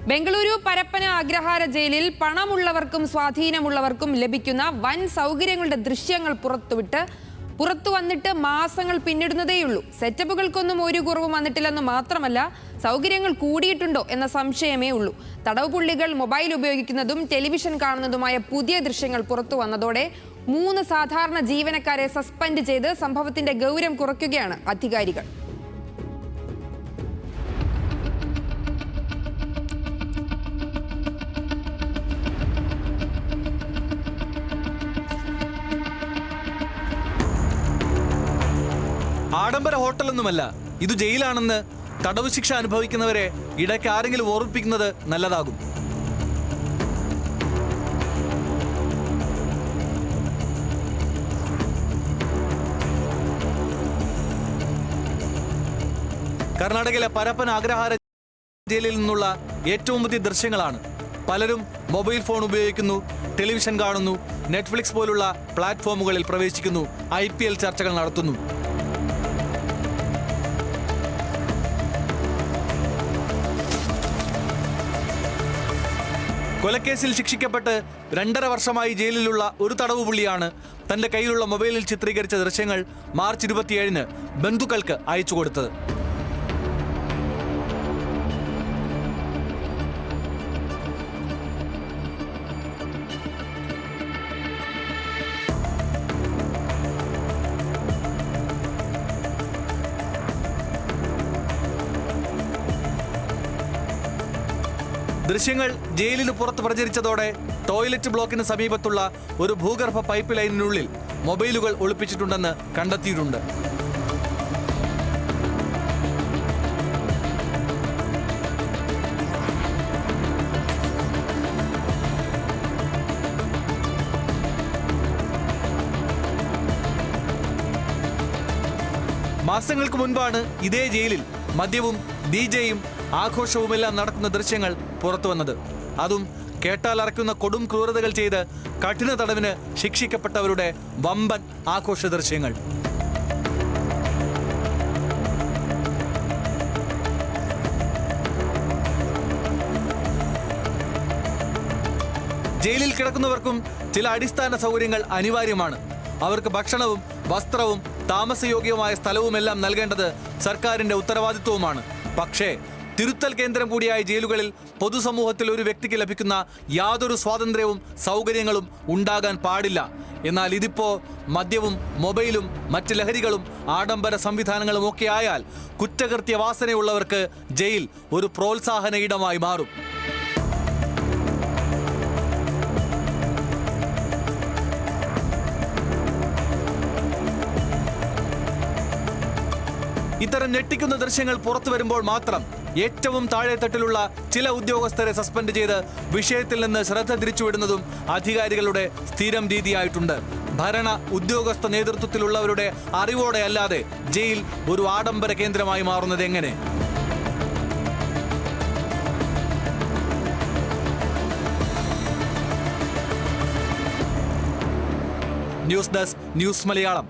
ബംഗളൂരു പരപ്പന അഗ്രഹാര ജയിലിൽ പണമുള്ളവർക്കും സ്വാധീനമുള്ളവർക്കും ലഭിക്കുന്ന വൻ സൗകര്യങ്ങളുടെ ദൃശ്യങ്ങൾ പുറത്തു വന്നിട്ട് മാസങ്ങൾ പിന്നിടുന്നതേയുള്ളൂ. സെറ്റപ്പുകൾക്കൊന്നും ഒരു കുറവും വന്നിട്ടില്ലെന്ന് മാത്രമല്ല, സൗകര്യങ്ങൾ കൂടിയിട്ടുണ്ടോ എന്ന സംശയമേ ഉള്ളൂ. തടവുപുള്ളികൾ മൊബൈൽ ഉപയോഗിക്കുന്നതും ടെലിവിഷൻ കാണുന്നതുമായ പുതിയ ദൃശ്യങ്ങൾ പുറത്തു വന്നതോടെ 3 സാധാരണ ജീവനക്കാരെ സസ്പെൻഡ് ചെയ്ത് സംഭവത്തിന്റെ ഗൗരവം കുറയ്ക്കുകയാണ് അധികാരികൾ. ആഡംബര ഹോട്ടലൊന്നുമല്ല, ഇത് ജയിലാണെന്ന് തടവ് ശിക്ഷ അനുഭവിക്കുന്നവരെ ഇടയ്ക്ക് ആരെങ്കിലും ഓർമ്മിപ്പിക്കുന്നത് നല്ലതാകും. കർണാടകയിലെ പരപ്പന അഗ്രഹാര ജയിലിൽ നിന്നുള്ള ഏറ്റവും പുതിയ ദൃശ്യങ്ങളാണ്. പലരും മൊബൈൽ ഫോൺ ഉപയോഗിക്കുന്നു, ടെലിവിഷൻ കാണുന്നു, നെറ്റ്ഫ്ലിക്സ് പോലുള്ള പ്ലാറ്റ്ഫോമുകളിൽ പ്രവേശിക്കുന്നു, IPL ചർച്ചകൾ നടത്തുന്നു. കൊലക്കേസിൽ ശിക്ഷിക്കപ്പെട്ട് 2.5 വർഷമായി ജയിലിലുള്ള ഒരു തടവുപുള്ളിയാണ് തന്റെ കയ്യിലുള്ള മൊബൈലിൽ ചിത്രീകരിച്ച ദൃശ്യങ്ങൾ മാർച്ച് 27-ന് ബന്ധുക്കൾക്ക് അയച്ചു കൊടുത്തത്. ദൃശ്യങ്ങൾ ജയിലിന് പുറത്ത് പ്രചരിച്ചതോടെ ടോയ്ലറ്റ് ബ്ലോക്കിന് സമീപത്തുള്ള ഒരു ഭൂഗർഭ പൈപ്പ് ലൈനിനുള്ളിൽ മൊബൈലുകൾ ഒളിപ്പിച്ചിട്ടുണ്ടെന്ന് കണ്ടെത്തിയിട്ടുണ്ട്. മാസങ്ങൾക്ക് മുൻപാണ് ഇതേ ജയിലിൽ മദ്യവും DJയും ആഘോഷവുമെല്ലാം നടക്കുന്ന ദൃശ്യങ്ങൾ പുറത്തു വന്നത്. അതും കേട്ടാൽ അറയ്ക്കുന്ന കൊടും ക്രൂരതകൾ ചെയ്ത് കഠിന തടവിന് ശിക്ഷിക്കപ്പെട്ടവരുടെ വമ്പൻ ആഘോഷ ദൃശ്യങ്ങൾ. ജയിലിൽ കിടക്കുന്നവർക്കും ചില അടിസ്ഥാന സൗകര്യങ്ങൾ അനിവാര്യമാണ്. അവർക്ക് ഭക്ഷണവും വസ്ത്രവും താമസയോഗ്യമായ സ്ഥലവുമെല്ലാം നൽകേണ്ടത് സർക്കാരിന്റെ ഉത്തരവാദിത്വവുമാണ്. പക്ഷേ തിരുത്തൽ കേന്ദ്രം കൂടിയായ ജയിലുകളിൽ പൊതുസമൂഹത്തിൽ ഒരു വ്യക്തിക്ക് ലഭിക്കുന്ന യാതൊരു സ്വാതന്ത്ര്യവും സൗകര്യങ്ങളും ഉണ്ടാകാൻ പാടില്ല. എന്നാൽ ഇതിപ്പോ മദ്യവും മൊബൈലും മറ്റ് ലഹരികളും ആഡംബര സംവിധാനങ്ങളും ഒക്കെ ആയാൽ കുറ്റകൃത്യ വാസനയുള്ളവർക്ക് ജയിൽ ഒരു പ്രോത്സാഹന ഇടമായി മാറും. ഇത്തരം ഞെട്ടിക്കുന്ന ദൃശ്യങ്ങൾ പുറത്തു വരുമ്പോൾ മാത്രം ഏറ്റവും താഴെത്തട്ടിലുള്ള ചില ഉദ്യോഗസ്ഥരെ സസ്പെൻഡ് ചെയ്ത് വിഷയത്തിൽ നിന്ന് ശ്രദ്ധ തിരിച്ചുവിടുന്നതും അധികാരികളുടെ സ്ഥിരം രീതിയായിട്ടുണ്ട്. ഭരണ ഉദ്യോഗസ്ഥ നേതൃത്വത്തിലുള്ളവരുടെ അറിവോടെ അല്ലാതെ ജയിൽ ഒരു ആഡംബര കേന്ദ്രമായി മാറുന്നത് എങ്ങനെ? News desk, news Malayalam.